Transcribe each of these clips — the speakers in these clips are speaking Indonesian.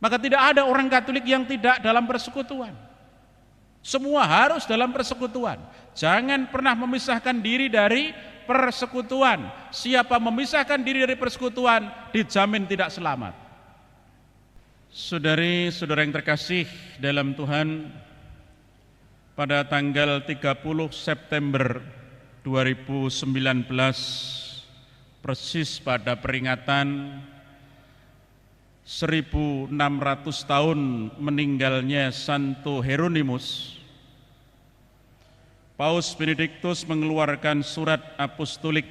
Maka tidak ada orang Katolik yang tidak dalam persekutuan. Semua harus dalam persekutuan. Jangan pernah memisahkan diri dari persekutuan. Siapa memisahkan diri dari persekutuan dijamin tidak selamat. Saudari-saudara yang terkasih dalam Tuhan, pada tanggal 30 September 2019, persis pada peringatan 1600 tahun meninggalnya Santo Hieronymus, Paus Benediktus mengeluarkan surat apostolik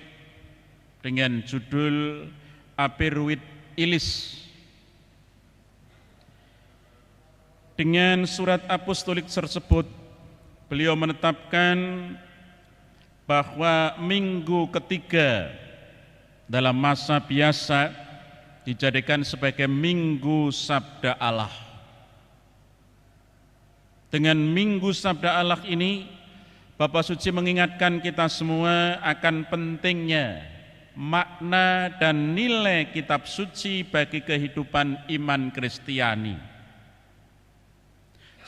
dengan judul Aperuit Illis. Dengan surat apostolik tersebut, beliau menetapkan bahwa minggu ketiga dalam masa biasa dijadikan sebagai minggu Sabda Allah. Dengan minggu Sabda Allah ini, Bapak Suci mengingatkan kita semua akan pentingnya makna dan nilai kitab suci bagi kehidupan iman Kristiani.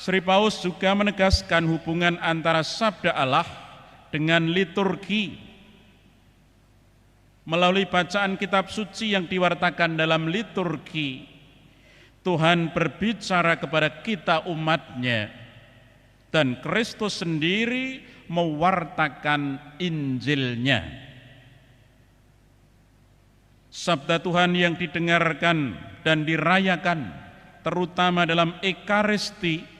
Sri Paus juga menegaskan hubungan antara Sabda Allah dengan liturgi. Melalui bacaan kitab suci yang diwartakan dalam liturgi, Tuhan berbicara kepada kita umat-Nya, dan Kristus sendiri mewartakan Injil-Nya. Sabda Tuhan yang didengarkan dan dirayakan, terutama dalam Ekaristi,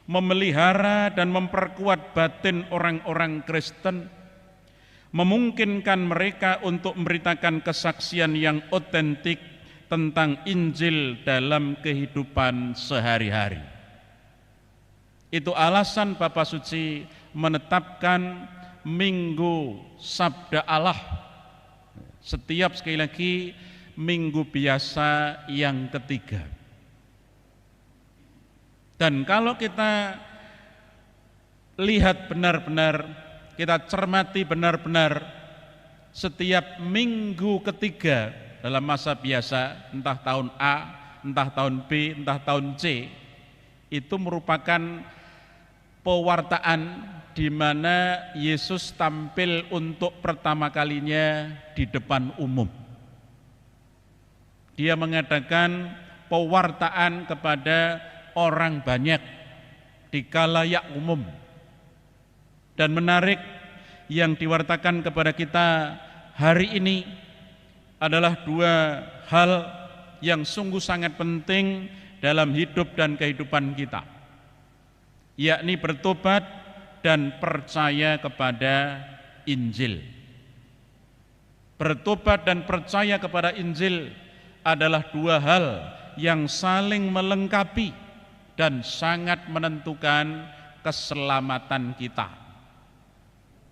memelihara dan memperkuat batin orang-orang Kristen, memungkinkan mereka untuk memberitakan kesaksian yang otentik tentang Injil dalam kehidupan sehari-hari. Itu alasan Bapak Suci menetapkan Minggu Sabda Allah setiap, sekali lagi, minggu biasa yang ketiga. Dan kalau kita lihat benar-benar, kita cermati benar-benar, setiap minggu ketiga dalam masa biasa, entah tahun A, entah tahun B, entah tahun C, itu merupakan pewartaan di mana Yesus tampil untuk pertama kalinya di depan umum. Dia mengadakan pewartaan kepada orang banyak di khalayak umum. Dan menarik, yang diwartakan kepada kita hari ini adalah dua hal yang sungguh sangat penting dalam hidup dan kehidupan kita, yakni bertobat dan percaya kepada Injil. Bertobat dan percaya kepada Injil adalah dua hal yang saling melengkapi dan sangat menentukan keselamatan kita.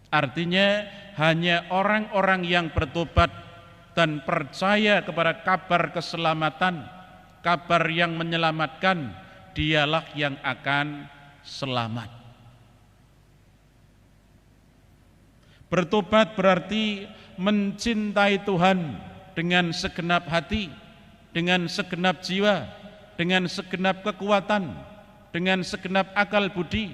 Artinya, hanya orang-orang yang bertobat dan percaya kepada kabar keselamatan, kabar yang menyelamatkan, dialah yang akan selamat. Bertobat berarti mencintai Tuhan dengan segenap hati, dengan segenap jiwa, dengan segenap kekuatan, dengan segenap akal budi.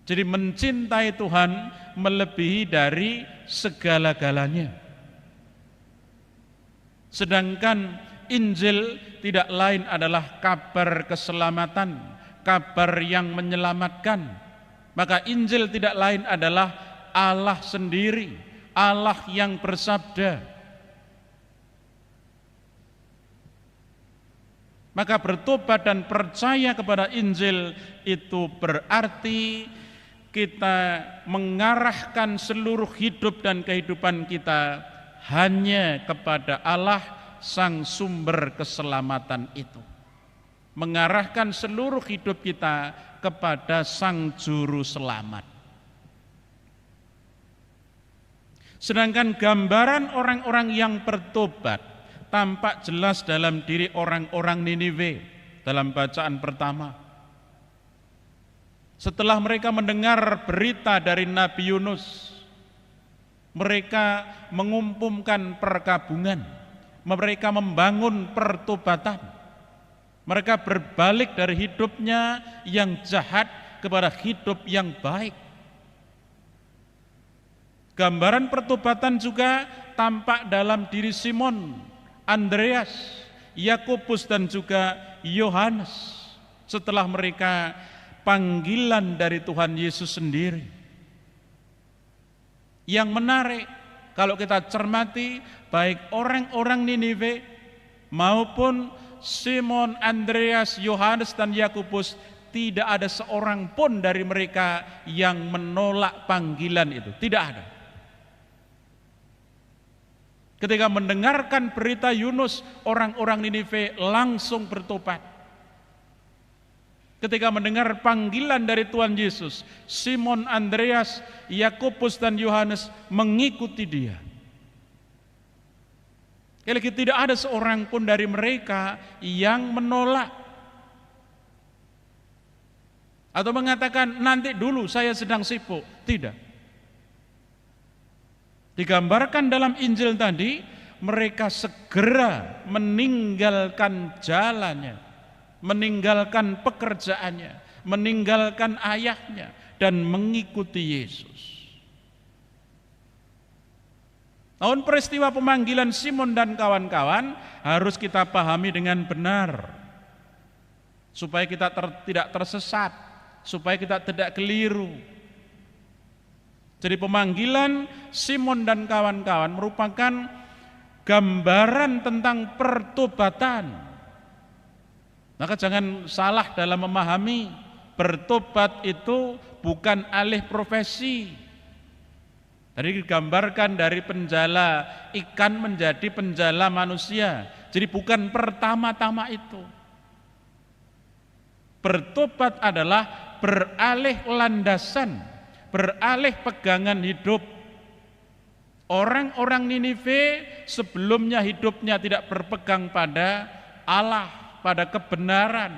Jadi mencintai Tuhan melebihi dari segala-galanya. Sedangkan Injil tidak lain adalah kabar keselamatan, kabar yang menyelamatkan. Maka Injil tidak lain adalah Allah sendiri, Allah yang bersabda. Maka bertobat dan percaya kepada Injil itu berarti kita mengarahkan seluruh hidup dan kehidupan kita hanya kepada Allah, Sang Sumber keselamatan itu. Mengarahkan seluruh hidup kita kepada Sang Juru Selamat. Sedangkan gambaran orang-orang yang bertobat tampak jelas dalam diri orang-orang Niniwe dalam bacaan pertama. Setelah mereka mendengar berita dari Nabi Yunus, mereka mengumpulkan perkabungan, Mereka membangun pertobatan. Mereka berbalik dari hidupnya yang jahat kepada hidup yang baik. Gambaran pertobatan juga tampak dalam diri Simon, Andreas, Yakobus dan juga Yohanes setelah mereka panggilan dari Tuhan Yesus sendiri. Yang menarik kalau kita cermati, baik orang-orang Niniwe maupun Simon, Andreas, Yohanes dan Yakobus, tidak ada seorang pun dari mereka yang menolak panggilan itu, tidak ada. Ketika mendengarkan berita Yunus, orang-orang Niniwe langsung bertobat. Ketika mendengar panggilan dari Tuhan Yesus, Simon, Andreas, Yakobus dan Yohanes mengikuti dia. Sekali lagi, tidak ada seorang pun dari mereka yang menolak atau mengatakan nanti dulu saya sedang sibuk. Tidak. Digambarkan dalam Injil tadi, mereka segera meninggalkan jalannya, meninggalkan pekerjaannya, meninggalkan ayahnya dan mengikuti Yesus. Namun peristiwa pemanggilan Simon dan kawan-kawan harus kita pahami dengan benar, supaya kita tidak tersesat, supaya kita tidak keliru. Jadi pemanggilan Simon dan kawan-kawan merupakan gambaran tentang pertobatan. Maka jangan salah dalam memahami, bertobat itu bukan alih profesi. Tadi digambarkan dari penjala ikan menjadi penjala manusia. Jadi bukan pertama-tama itu. Bertobat adalah beralih landasan, beralih pegangan hidup. Orang-orang Niniwe sebelumnya hidupnya tidak berpegang pada Allah, pada kebenaran.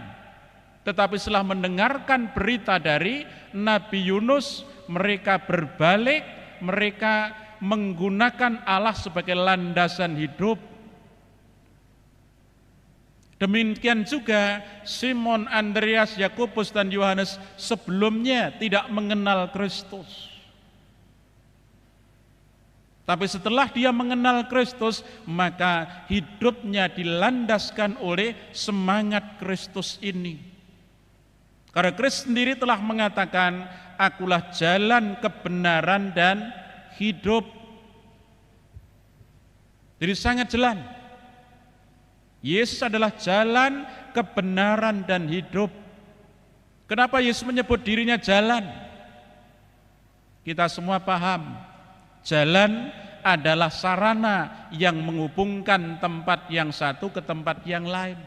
Tetapi setelah mendengarkan berita dari Nabi Yunus, mereka berbalik, mereka menggunakan Allah sebagai landasan hidup. Demikian juga Simon, Andreas, Yakobus dan Yohanes sebelumnya tidak mengenal Kristus. Tapi setelah dia mengenal Kristus, maka hidupnya dilandaskan oleh semangat Kristus ini. Karena Kristus sendiri telah mengatakan, akulah jalan, kebenaran dan hidup. Jadi sangat jelas, Yesus adalah jalan, kebenaran dan hidup. Kenapa Yesus menyebut dirinya jalan? Kita semua paham, jalan adalah sarana yang menghubungkan tempat yang satu ke tempat yang lain.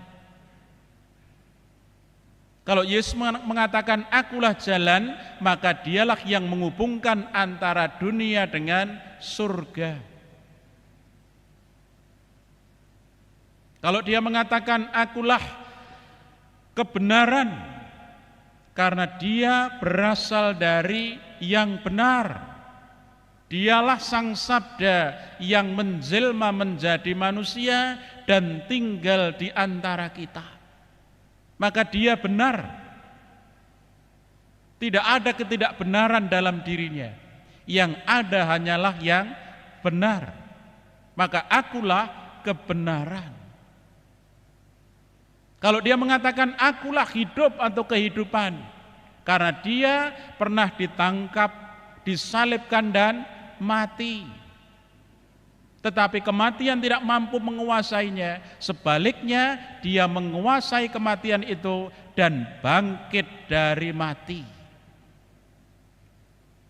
Kalau Yesus mengatakan akulah jalan, maka dialah yang menghubungkan antara dunia dengan surga. Kalau dia mengatakan akulah kebenaran, karena dia berasal dari yang benar. Dialah Sang Sabda yang menjelma menjadi manusia dan tinggal di antara kita. Maka dia benar. Tidak ada ketidakbenaran dalam dirinya. Yang ada hanyalah yang benar. Maka akulah kebenaran. Kalau dia mengatakan akulah hidup atau kehidupan, karena dia pernah ditangkap, disalibkan dan mati. Tetapi kematian tidak mampu menguasainya. Sebaliknya, dia menguasai kematian itu dan bangkit dari mati.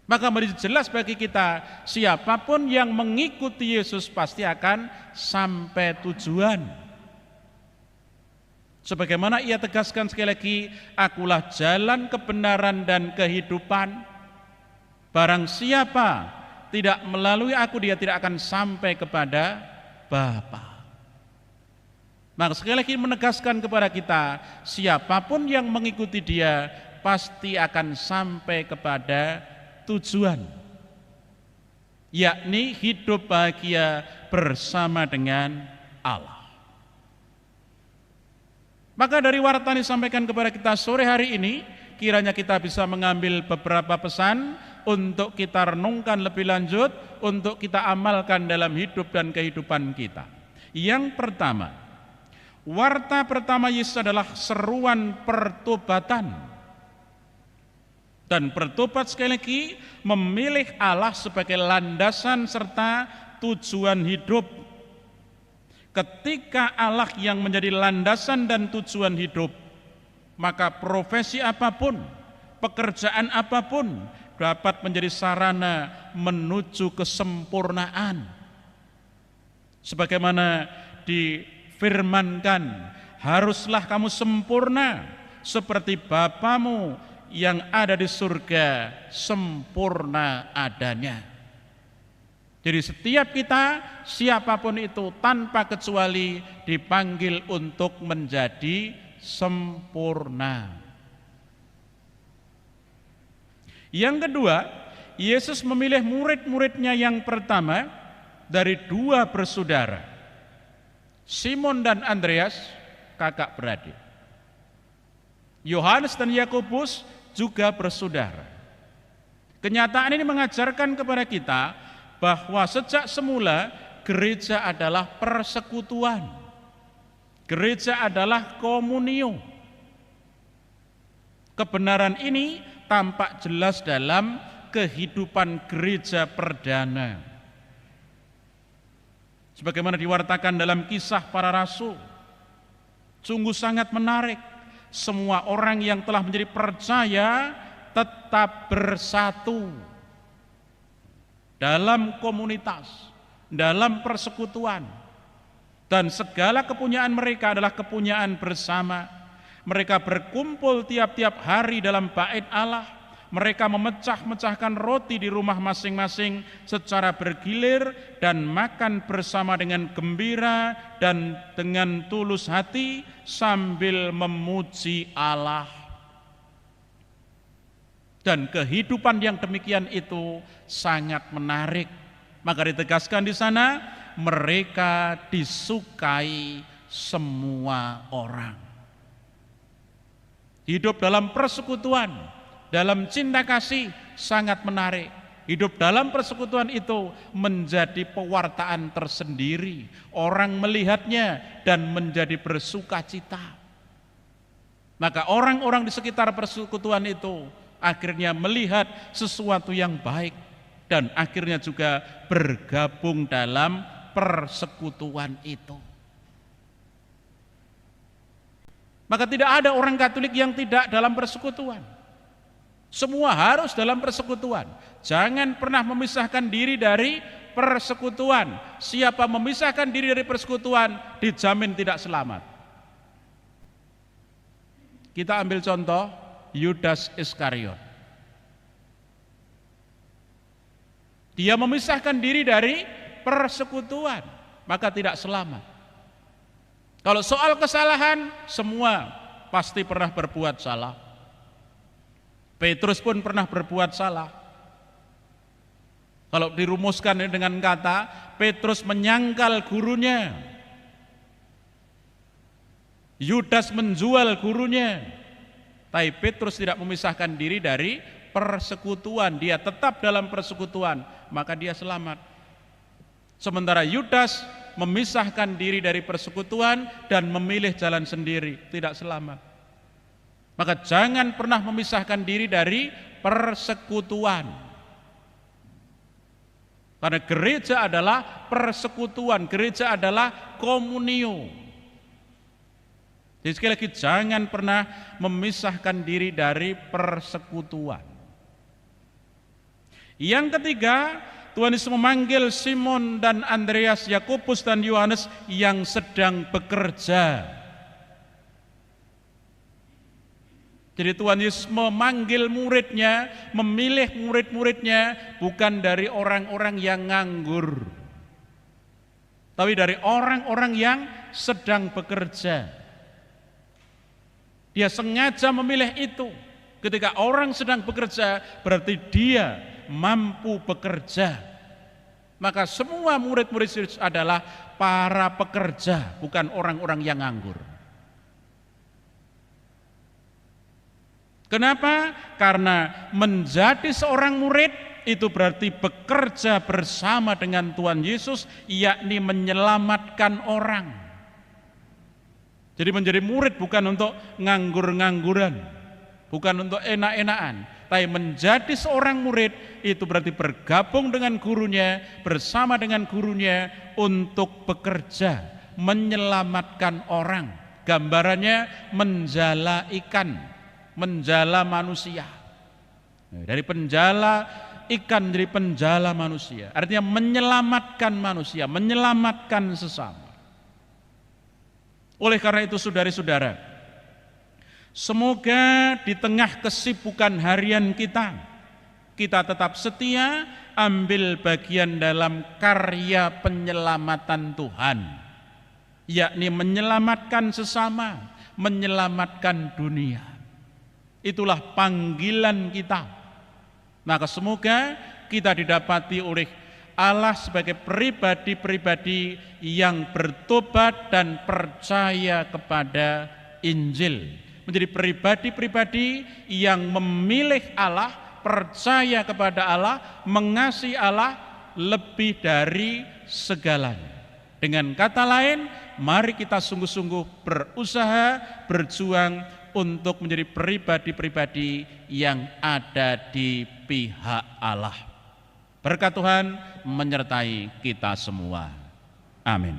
Maka menjadi jelas bagi kita, siapapun yang mengikuti Yesus pasti akan sampai tujuan. Sebagaimana ia tegaskan sekali lagi, akulah jalan, kebenaran dan kehidupan. Barang siapa tidak melalui aku, dia tidak akan sampai kepada Bapa. Maka sekali lagi menegaskan kepada kita, siapapun yang mengikuti dia pasti akan sampai kepada tujuan, yakni hidup bahagia bersama dengan Allah. Maka dari warta yang disampaikan kepada kita sore hari ini, kiranya kita bisa mengambil beberapa pesan untuk kita renungkan lebih lanjut, untuk kita amalkan dalam hidup dan kehidupan kita. Yang pertama, warta pertama Yesus adalah seruan pertobatan. Dan bertobat sekali lagi memilih Allah sebagai landasan serta tujuan hidup. Ketika Allah yang menjadi landasan dan tujuan hidup, maka profesi apapun, pekerjaan apapun dapat menjadi sarana menuju kesempurnaan. Sebagaimana difirmankan, haruslah kamu sempurna seperti Bapamu yang ada di surga sempurna adanya. Jadi setiap kita, siapapun itu tanpa kecuali dipanggil untuk menjadi sempurna. Yang kedua, Yesus memilih murid-muridnya yang pertama dari dua bersaudara, Simon dan Andreas, kakak beradik. Yohanes dan Yakobus juga bersaudara. Kenyataan ini mengajarkan kepada kita bahwa sejak semula gereja adalah persekutuan. Gereja adalah komunio. Kebenaran ini tampak jelas dalam kehidupan gereja perdana. Sebagaimana diwartakan dalam Kisah Para Rasul, sungguh sangat menarik. Semua orang yang telah menjadi percaya tetap bersatu dalam komunitas, dalam persekutuan, dan segala kepunyaan mereka adalah kepunyaan bersama. Mereka berkumpul tiap-tiap hari dalam bait Allah. Mereka memecah-mecahkan roti di rumah masing-masing secara bergilir dan makan bersama dengan gembira dan dengan tulus hati sambil memuji Allah. Dan kehidupan yang demikian itu sangat menarik. Maka ditegaskan di sana, mereka disukai semua orang. Hidup dalam persekutuan, dalam cinta kasih sangat menarik. Hidup dalam persekutuan itu menjadi pewartaan tersendiri. Orang melihatnya dan menjadi bersuka cita. Maka orang-orang di sekitar persekutuan itu akhirnya melihat sesuatu yang baik dan akhirnya juga bergabung dalam persekutuan itu. Maka tidak ada orang Katolik yang tidak dalam persekutuan. Semua harus dalam persekutuan. Jangan pernah memisahkan diri dari persekutuan. Siapa memisahkan diri dari persekutuan dijamin tidak selamat. Kita ambil contoh Yudas Iskariot. Dia memisahkan diri dari persekutuan, maka tidak selamat. Kalau soal kesalahan, semua pasti pernah berbuat salah. Petrus pun pernah berbuat salah. Kalau dirumuskan dengan kata, Petrus menyangkal gurunya. Yudas menjual gurunya. Tapi Petrus tidak memisahkan diri dari persekutuan. Dia tetap dalam persekutuan, maka dia selamat. Sementara Yudas memisahkan diri dari persekutuan dan memilih jalan sendiri, tidak selamat. Maka jangan pernah memisahkan diri dari persekutuan. Karena gereja adalah persekutuan, gereja adalah komunio. Jadi sekali lagi jangan pernah memisahkan diri dari persekutuan. Yang ketiga, Tuhan Yesus memanggil Simon dan Andreas, Yakobus dan Yohanes yang sedang bekerja. Jadi Tuhan Yesus memanggil muridnya, memilih murid-muridnya bukan dari orang-orang yang nganggur, tapi dari orang-orang yang sedang bekerja. Dia sengaja memilih itu. Ketika orang sedang bekerja, berarti dia mampu bekerja. Maka semua murid-murid Yesus adalah para pekerja, bukan orang-orang yang nganggur. Kenapa? Karena menjadi seorang murid itu berarti bekerja bersama dengan Tuhan Yesus, yakni menyelamatkan orang. Jadi menjadi murid bukan untuk nganggur-ngangguran, bukan untuk enak-enakan, tapi menjadi seorang murid itu berarti bergabung dengan gurunya, bersama dengan gurunya untuk bekerja, menyelamatkan orang. Gambarannya menjala ikan, menjala manusia. Dari penjala ikan jadi penjala manusia, artinya menyelamatkan manusia, menyelamatkan sesama. Oleh karena itu saudara-saudara, semoga di tengah kesibukan harian kita tetap setia ambil bagian dalam karya penyelamatan Tuhan, yakni menyelamatkan sesama, menyelamatkan dunia. Itulah panggilan kita. Maka semoga kita didapati oleh Allah sebagai pribadi-pribadi yang bertobat dan percaya kepada Injil. Menjadi pribadi-pribadi yang memilih Allah, percaya kepada Allah, mengasihi Allah lebih dari segalanya. Dengan kata lain, mari kita sungguh-sungguh berusaha, berjuang untuk menjadi pribadi-pribadi yang ada di pihak Allah. Berkat Tuhan menyertai kita semua. Amin.